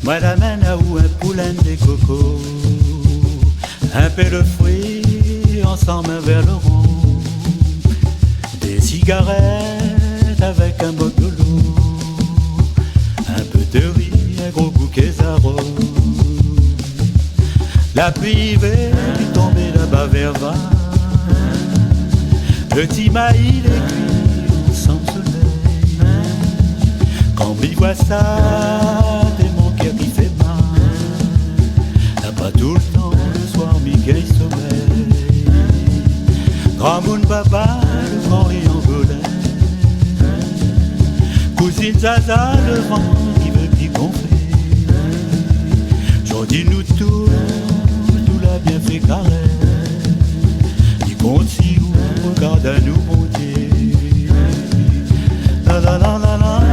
Moi l'amène à où un poulain des cocos, un peu de fruits, ensemble vers le rond, des cigarettes avec un boc de l'eau, un peu de riz, un gros bouquet d'arômes. La pluie est tombée là-bas vers bas, le petit maïs est cuit sans soleil. Quand il voit ça, c'est mon cœur qui fait mal. N'a pas tout le temps, le soir, Mickey sommeil. Grand moun papa, le grand et angolais. Cousine Zaza, le vent qui veut qui gonfler. J'en dis nous tous, tout l'a bien fait carré. Il compte si vous regarde à nous monter. La la la la la.